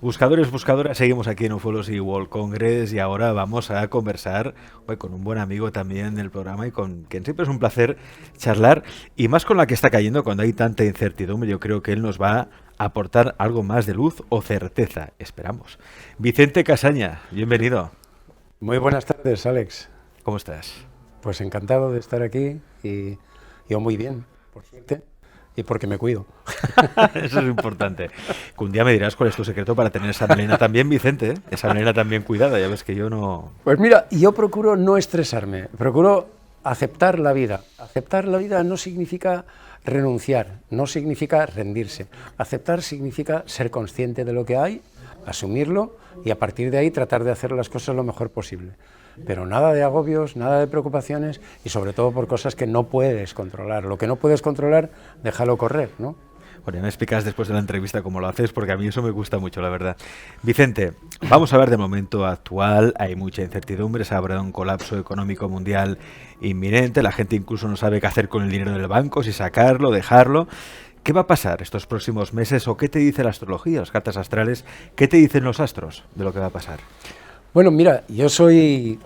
Buscadores, buscadoras, seguimos aquí en Ufology World Congress y ahora vamos a conversar con un buen amigo también del programa y con quien siempre es un placer charlar y más con la que está cayendo cuando hay tanta incertidumbre. Yo creo que él nos va a aportar algo más de luz o certeza, esperamos. Vicente Casaña, bienvenido. Muy buenas tardes, Alex. ¿Cómo estás? Pues encantado de estar aquí y yo muy bien, por suerte, y porque me cuido. Eso es importante. Que un día me dirás cuál es tu secreto para tener esa melena también, Vicente, ¿eh? Esa melena también cuidada, ya ves que yo no... Pues mira, yo procuro no estresarme, procuro aceptar la vida. Aceptar la vida no significa renunciar, no significa rendirse. Aceptar significa ser consciente de lo que hay, asumirlo y a partir de ahí tratar de hacer las cosas lo mejor posible. Pero nada de agobios, nada de preocupaciones y sobre todo por cosas que no puedes controlar. Lo que no puedes controlar, déjalo correr, ¿no? Bueno, ya me explicas después de la entrevista cómo lo haces, porque a mí eso me gusta mucho, la verdad. Vicente, vamos a hablar del momento actual. Hay mucha incertidumbre, se habrá un colapso económico mundial inminente. La gente incluso no sabe qué hacer con el dinero del banco, si sacarlo, dejarlo. ¿Qué va a pasar estos próximos meses o qué te dice la astrología, las cartas astrales? ¿Qué te dicen los astros de lo que va a pasar? Bueno, mira, yo soy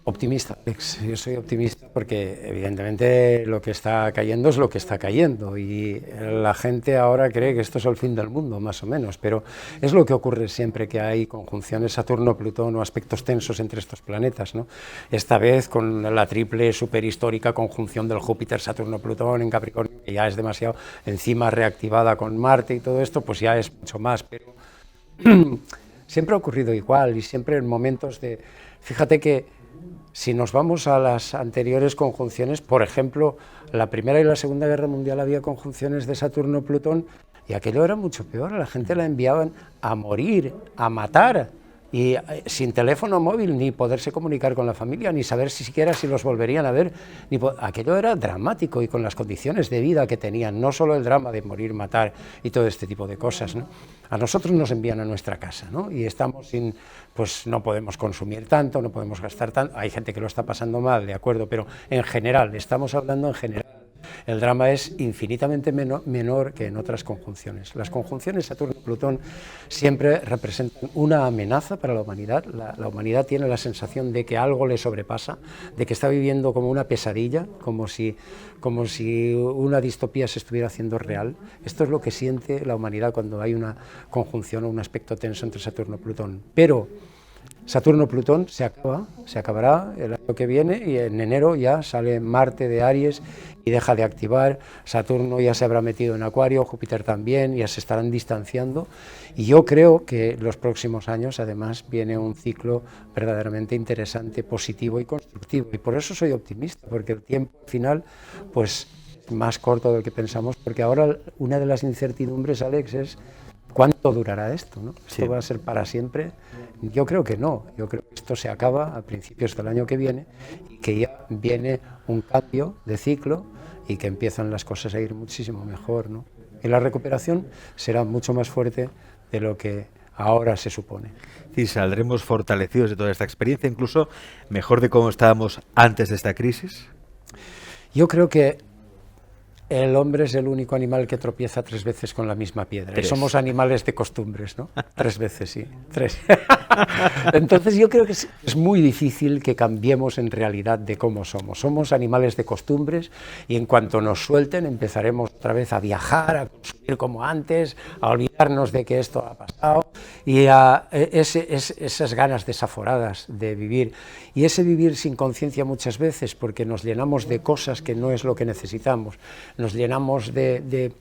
optimista, Alex. Yo soy optimista porque evidentemente lo que está cayendo es lo que está cayendo y la gente ahora cree que esto es el fin del mundo, más o menos, pero es lo que ocurre siempre que hay conjunciones Saturno-Plutón o aspectos tensos entre estos planetas, ¿no? Esta vez con la triple superhistórica conjunción del Júpiter-Saturno-Plutón en Capricornio, que ya es demasiado, encima reactivada con Marte y todo esto, pues ya es mucho más, pero siempre ha ocurrido igual y siempre en momentos de... Fíjate que si nos vamos a las anteriores conjunciones, por ejemplo, la Primera y la Segunda Guerra Mundial había conjunciones de Saturno-Plutón y aquello era mucho peor, a la gente la enviaban a morir, a matar, y sin teléfono móvil, ni poderse comunicar con la familia, ni saber si siquiera si los volverían a ver. Aquello era dramático y con las condiciones de vida que tenían, no solo el drama de morir, matar y todo este tipo de cosas, ¿no? A nosotros nos envían a nuestra casa, ¿no? Y estamos sin, pues no podemos consumir tanto, no podemos gastar tanto, hay gente que lo está pasando mal, de acuerdo, pero en general, estamos hablando en general. El drama es infinitamente menor que en otras conjunciones. Las conjunciones Saturno-Plutón siempre representan una amenaza para la humanidad. La humanidad tiene la sensación de que algo le sobrepasa, de que está viviendo como una pesadilla, como si una distopía se estuviera haciendo real. Esto es lo que siente la humanidad cuando hay una conjunción o un aspecto tenso entre Saturno-Plutón. Pero Saturno-Plutón se acabará el año que viene y en enero ya sale Marte de Aries y deja de activar, Saturno ya se habrá metido en Acuario, Júpiter también, ya se estarán distanciando y yo creo que los próximos años además viene un ciclo verdaderamente interesante, positivo y constructivo y por eso soy optimista, porque el tiempo al final pues es más corto del que pensamos, porque ahora una de las incertidumbres, Alex, es ¿cuánto durará esto, ¿no? Sí. ¿Esto va a ser para siempre? Yo creo que no, yo creo que esto se acaba a principios del año que viene y que ya viene un cambio de ciclo y que empiezan las cosas a ir muchísimo mejor, ¿no? Y la recuperación será mucho más fuerte de lo que ahora se supone. Sí, saldremos fortalecidos de toda esta experiencia, incluso mejor de cómo estábamos antes de esta crisis. Yo creo que el hombre es el único animal que tropieza 3 veces con la misma piedra. Tres. Somos animales de costumbres, ¿no? 3 veces, sí. 3. Entonces yo creo que es muy difícil que cambiemos en realidad de cómo somos. Somos animales de costumbres y en cuanto nos suelten empezaremos otra vez a viajar, a consumir como antes, a olvidarnos de que esto ha pasado y a esas ganas desaforadas de vivir. Y ese vivir sin conciencia muchas veces porque nos llenamos de cosas que no es lo que necesitamos. Nos llenamos de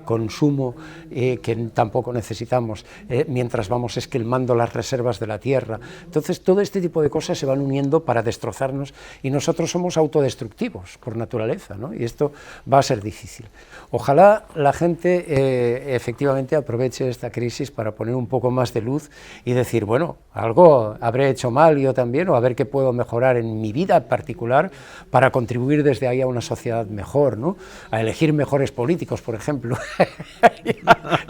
consumo que tampoco necesitamos, mientras vamos esquilmando las reservas de la tierra. Entonces todo este tipo de cosas se van uniendo para destrozarnos y nosotros somos autodestructivos por naturaleza, ¿no? Y esto va a ser difícil. Ojalá la gente efectivamente aproveche esta crisis para poner un poco más de luz y decir, bueno, algo habré hecho mal yo también, o a ver qué puedo mejorar en mi vida en particular para contribuir desde ahí a una sociedad mejor, ¿no? A elegir mejores políticos, por ejemplo,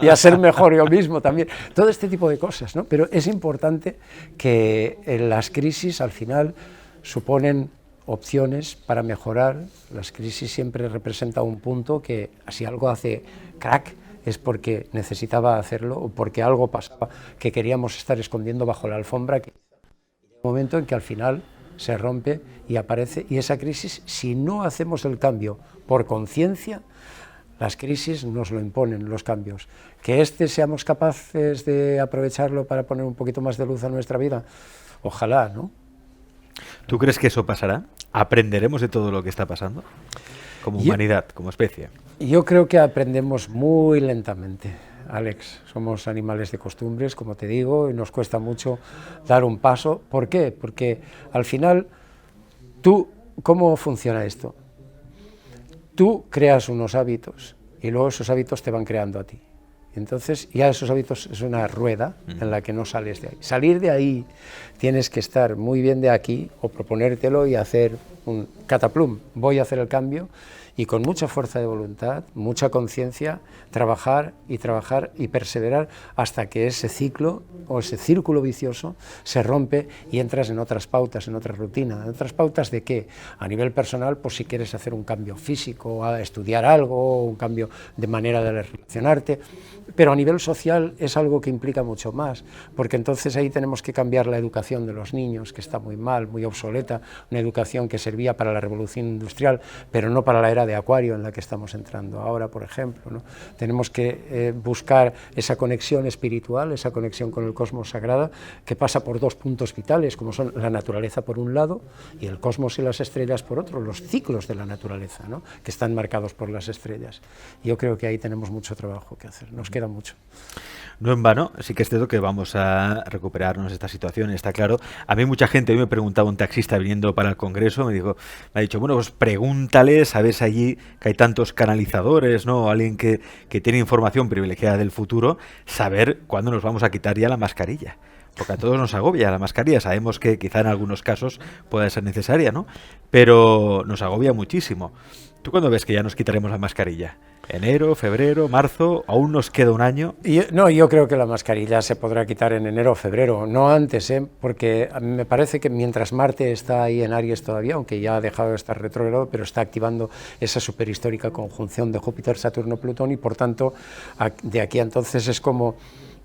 y a ser mejor yo mismo también. Todo este tipo de cosas, ¿no? Pero es importante que las crisis al final suponen opciones para mejorar. Las crisis siempre representan un punto que si algo hace crack es porque necesitaba hacerlo o porque algo pasaba que queríamos estar escondiendo bajo la alfombra. Que hay un momento en que al final se rompe y aparece, y esa crisis, si no hacemos el cambio por conciencia, las crisis nos lo imponen, los cambios. Que seamos capaces de aprovecharlo para poner un poquito más de luz a nuestra vida, ojalá, ¿no? ¿Tú crees que eso pasará? ¿Aprenderemos de todo lo que está pasando? Como humanidad, como especie. Yo creo que aprendemos muy lentamente, Alex. Somos animales de costumbres, como te digo, y nos cuesta mucho dar un paso. ¿Por qué? Porque al final, ¿cómo funciona esto? Tú creas unos hábitos y luego esos hábitos te van creando a ti. Entonces ya esos hábitos es una rueda en la que no sales de ahí. Salir de ahí tienes que estar muy bien de aquí o proponértelo y hacer un cataplum. Voy a hacer el cambio y con mucha fuerza de voluntad, mucha conciencia, trabajar y perseverar hasta que ese ciclo o ese círculo vicioso se rompe y entras en otras pautas, en otra rutina. ¿En otras pautas de qué? A nivel personal, pues si quieres hacer un cambio físico, a estudiar algo, un cambio de manera de relacionarte, pero a nivel social es algo que implica mucho más, porque entonces ahí tenemos que cambiar la educación de los niños, que está muy mal, muy obsoleta, una educación que servía para la revolución industrial, pero no para la era de Acuario en la que estamos entrando ahora, por ejemplo, ¿no? Tenemos que buscar esa conexión espiritual, esa conexión con el cosmos sagrada, que pasa por dos puntos vitales, como son la naturaleza por un lado y el cosmos y las estrellas por otro, los ciclos de la naturaleza, ¿no? Que están marcados por las estrellas. Yo creo que ahí tenemos mucho trabajo que hacer, nos queda mucho. No en vano, sí que es cierto que vamos a recuperarnos de esta situación, está claro. A mí mucha gente, hoy me preguntaba un taxista viniendo para el Congreso, me ha dicho, bueno, pues pregúntale, sabes allí que hay tantos canalizadores, ¿no? Alguien que tiene información privilegiada del futuro, saber cuándo nos vamos a quitar ya la mascarilla. Porque a todos nos agobia la mascarilla, sabemos que quizá en algunos casos pueda ser necesaria, ¿no? Pero nos agobia muchísimo. ¿Tú cuándo ves que ya nos quitaremos la mascarilla? ¿Enero, febrero, marzo? ¿Aún nos queda un año? Yo creo que la mascarilla se podrá quitar en enero o febrero, no antes, porque a mí me parece que mientras Marte está ahí en Aries todavía, aunque ya ha dejado de estar retrógrado, pero está activando esa superhistórica conjunción de Júpiter, Saturno, Plutón, y por tanto, de aquí a entonces es como...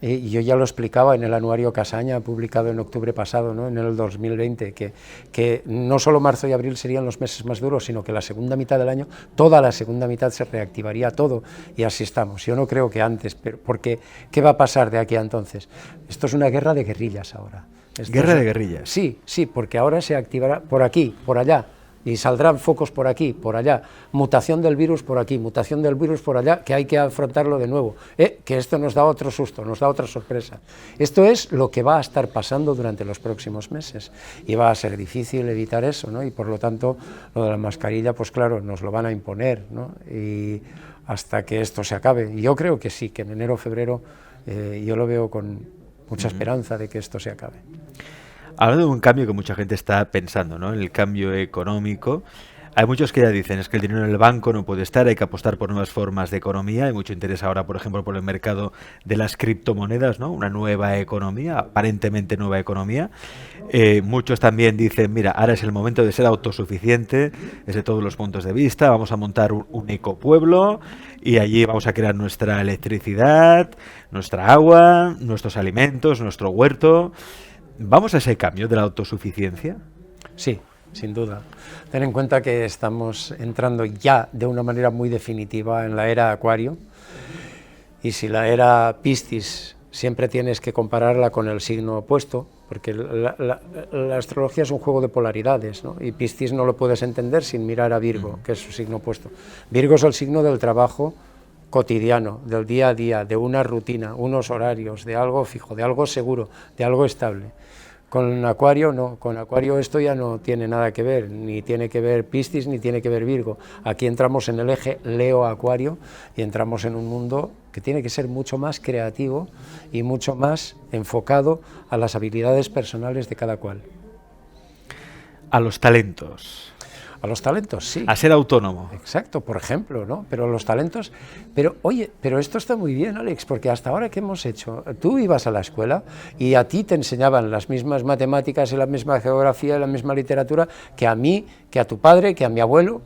yo ya lo explicaba en el anuario Casaña, publicado en octubre pasado, ¿no? En el 2020, que no solo marzo y abril serían los meses más duros, sino que la segunda mitad del año, toda la segunda mitad se reactivaría todo, y así estamos. Yo no creo que antes, porque ¿qué va a pasar de aquí a entonces? Esto es una guerra de guerrillas ahora. ¿Guerra de guerrillas? Sí, porque ahora se activará por aquí, por allá, y saldrán focos por aquí, por allá, mutación del virus por aquí, mutación del virus por allá, que hay que afrontarlo de nuevo, que esto nos da otro susto, nos da otra sorpresa. Esto es lo que va a estar pasando durante los próximos meses, y va a ser difícil evitar eso, ¿no? Y por lo tanto, lo de la mascarilla, pues claro, nos lo van a imponer, ¿no? Y hasta que esto se acabe. Y yo creo que sí, que en enero o febrero yo lo veo con mucha esperanza de que esto se acabe. Hablando de un cambio que mucha gente está pensando, ¿no? En el cambio económico, hay muchos que ya dicen es que el dinero en el banco no puede estar, hay que apostar por nuevas formas de economía. Hay mucho interés ahora, por ejemplo, por el mercado de las criptomonedas, ¿no? Una nueva economía, aparentemente nueva economía. Muchos también dicen, mira, ahora es el momento de ser autosuficiente desde todos los puntos de vista, vamos a montar un ecopueblo y allí vamos a crear nuestra electricidad, nuestra agua, nuestros alimentos, nuestro huerto. ¿Vamos a ese cambio de la autosuficiencia? Sí, sin duda. Ten en cuenta que estamos entrando ya de una manera muy definitiva en la era Acuario, y si la era Piscis siempre tienes que compararla con el signo opuesto, porque la astrología es un juego de polaridades, ¿no? Y Piscis no lo puedes entender sin mirar a Virgo, que es su signo opuesto. Virgo es el signo del trabajo cotidiano, del día a día, de una rutina, unos horarios, de algo fijo, de algo seguro, de algo estable. Con Acuario no, con Acuario esto ya no tiene nada que ver, ni tiene que ver Piscis, ni tiene que ver Virgo. Aquí entramos en el eje Leo-Acuario y entramos en un mundo que tiene que ser mucho más creativo y mucho más enfocado a las habilidades personales de cada cual. A los talentos. A los talentos, sí. A ser autónomo. Exacto, por ejemplo, ¿no? Pero los talentos... Pero, oye, pero esto está muy bien, Alex, porque hasta ahora, ¿qué hemos hecho? Tú ibas a la escuela y a ti te enseñaban las mismas matemáticas y la misma geografía y la misma literatura que a mí, que a tu padre, que a mi abuelo.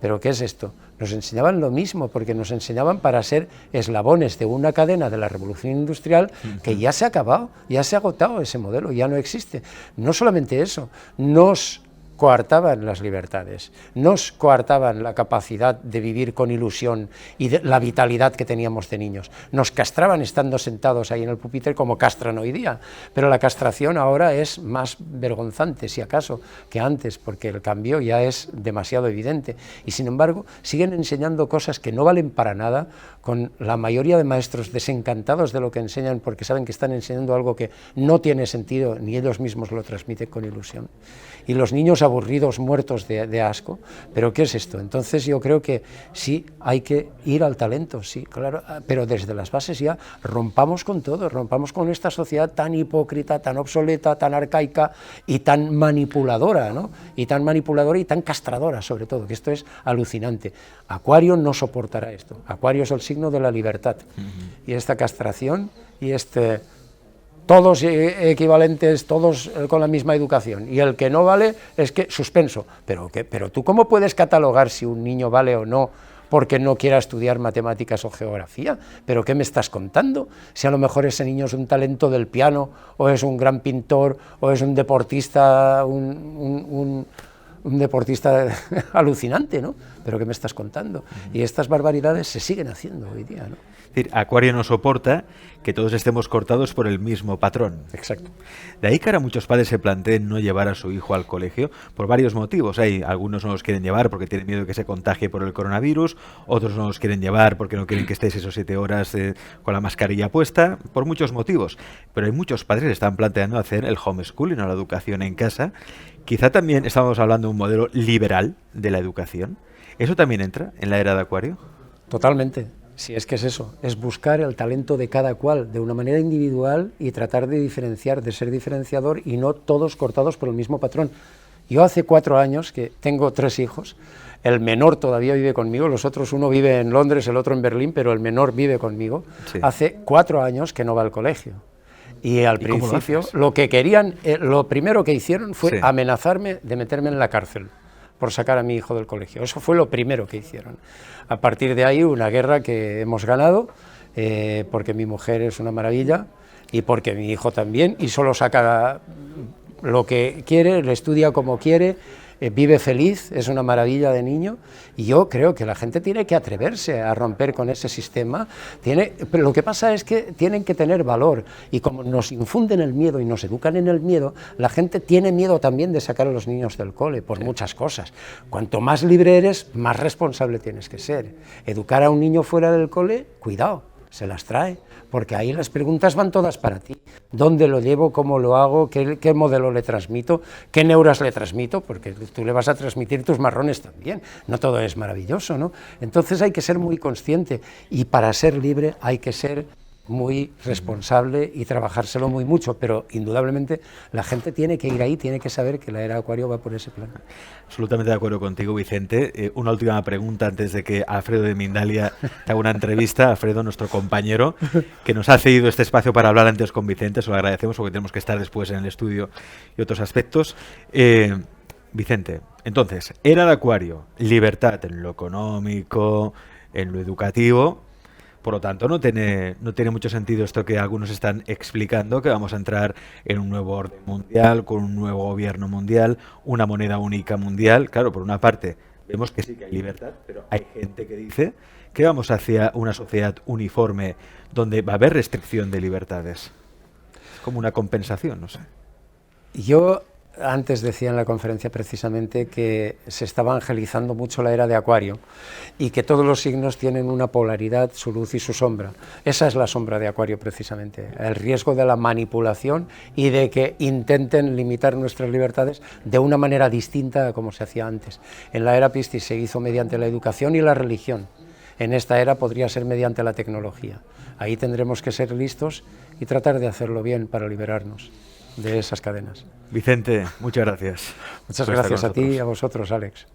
¿Pero qué es esto? nos enseñaban lo mismo, porque nos enseñaban para ser eslabones de una cadena de la revolución industrial que ya se ha acabado, ya se ha agotado ese modelo, ya no existe. No solamente eso, nos coartaban las libertades, nos coartaban la capacidad de vivir con ilusión y de la vitalidad que teníamos de niños, nos castraban estando sentados ahí en el pupitre como castran hoy día, pero la castración ahora es más vergonzante, si acaso, que antes, porque el cambio ya es demasiado evidente, y sin embargo siguen enseñando cosas que no valen para nada, con la mayoría de maestros desencantados de lo que enseñan porque saben que están enseñando algo que no tiene sentido, ni ellos mismos lo transmiten con ilusión. Y los niños aburridos, muertos de asco, ¿pero qué es esto? Entonces yo creo que sí, hay que ir al talento, sí, claro, pero desde las bases ya rompamos con todo, rompamos con esta sociedad tan hipócrita, tan obsoleta, tan arcaica y tan manipuladora, ¿no? Y tan manipuladora y tan castradora, sobre todo, que esto es alucinante. Acuario no soportará esto, Acuario es el signo de la libertad, y esta castración y todos equivalentes, todos con la misma educación, y el que no vale es que suspenso. Pero tú, ¿cómo puedes catalogar si un niño vale o no porque no quiera estudiar matemáticas o geografía? ¿Pero qué me estás contando? Si a lo mejor ese niño es un talento del piano, o es un gran pintor, o es un deportista, un deportista alucinante, ¿no? ¿Pero qué me estás contando? Y estas barbaridades se siguen haciendo hoy día, ¿no? Es decir, Acuario no soporta que todos estemos cortados por el mismo patrón. Exacto. De ahí que ahora muchos padres se planteen no llevar a su hijo al colegio por varios motivos. Algunos no los quieren llevar porque tienen miedo de que se contagie por el coronavirus, otros no los quieren llevar porque no quieren que estés 6 o 7 horas con la mascarilla puesta, por muchos motivos. Pero hay muchos padres que están planteando hacer el homeschooling o la educación en casa. Quizá también estamos hablando de un modelo liberal de la educación. ¿Eso también entra en la era de Acuario? Totalmente. Si es que es eso, es buscar el talento de cada cual de una manera individual y tratar de diferenciar, de ser diferenciador y no todos cortados por el mismo patrón. Yo hace 4 años que tengo 3 hijos, el menor todavía vive conmigo, los otros, uno vive en Londres, el otro en Berlín, pero el menor vive conmigo. Sí. Hace 4 años que no va al colegio. Y al principio lo que querían, lo primero que hicieron fue amenazarme de meterme en la cárcel por sacar a mi hijo del colegio. Eso fue lo primero que hicieron. A partir de ahí, una guerra que hemos ganado, porque mi mujer es una maravilla y porque mi hijo también, y solo saca lo que quiere, le estudia como quiere, vive feliz, es una maravilla de niño, y yo creo que la gente tiene que atreverse a romper con ese sistema, pero lo que pasa es que tienen que tener valor, y como nos infunden el miedo y nos educan en el miedo, la gente tiene miedo también de sacar a los niños del cole, por muchas cosas. Cuanto más libre eres, más responsable tienes que ser. Educar a un niño fuera del cole, cuidado, se las trae, porque ahí las preguntas van todas para ti. ¿Dónde lo llevo? ¿Cómo lo hago? ¿Qué modelo le transmito? ¿Qué neuras le transmito? Porque tú le vas a transmitir tus marrones también. No todo es maravilloso, ¿no? Entonces hay que ser muy consciente, y para ser libre hay que ser muy responsable y trabajárselo muy mucho, pero indudablemente la gente tiene que ir ahí, tiene que saber que la era Acuario va por ese plan. Absolutamente de acuerdo contigo, Vicente. Una última pregunta antes de que Alfredo de Mindalia te haga una entrevista. Alfredo, nuestro compañero, que nos ha cedido este espacio para hablar antes con Vicente, se lo agradecemos porque tenemos que estar después en el estudio y otros aspectos. Vicente, entonces, era de Acuario, libertad en lo económico, en lo educativo. Por lo tanto, no tiene mucho sentido esto que algunos están explicando, que vamos a entrar en un nuevo orden mundial, con un nuevo gobierno mundial, una moneda única mundial. Claro, por una parte, vemos que sí que hay libertad, pero hay gente que dice que vamos hacia una sociedad uniforme donde va a haber restricción de libertades. Es como una compensación, no sé. Yo antes decía en la conferencia precisamente que se está evangelizando mucho la era de Acuario y que todos los signos tienen una polaridad, su luz y su sombra. Esa es la sombra de Acuario precisamente, el riesgo de la manipulación y de que intenten limitar nuestras libertades de una manera distinta a como se hacía antes. En la era Piscis se hizo mediante la educación y la religión. En esta era podría ser mediante la tecnología. Ahí tendremos que ser listos y tratar de hacerlo bien para liberarnos de esas cadenas. Vicente, muchas gracias. Muchas gracias a ti y a vosotros, Alex.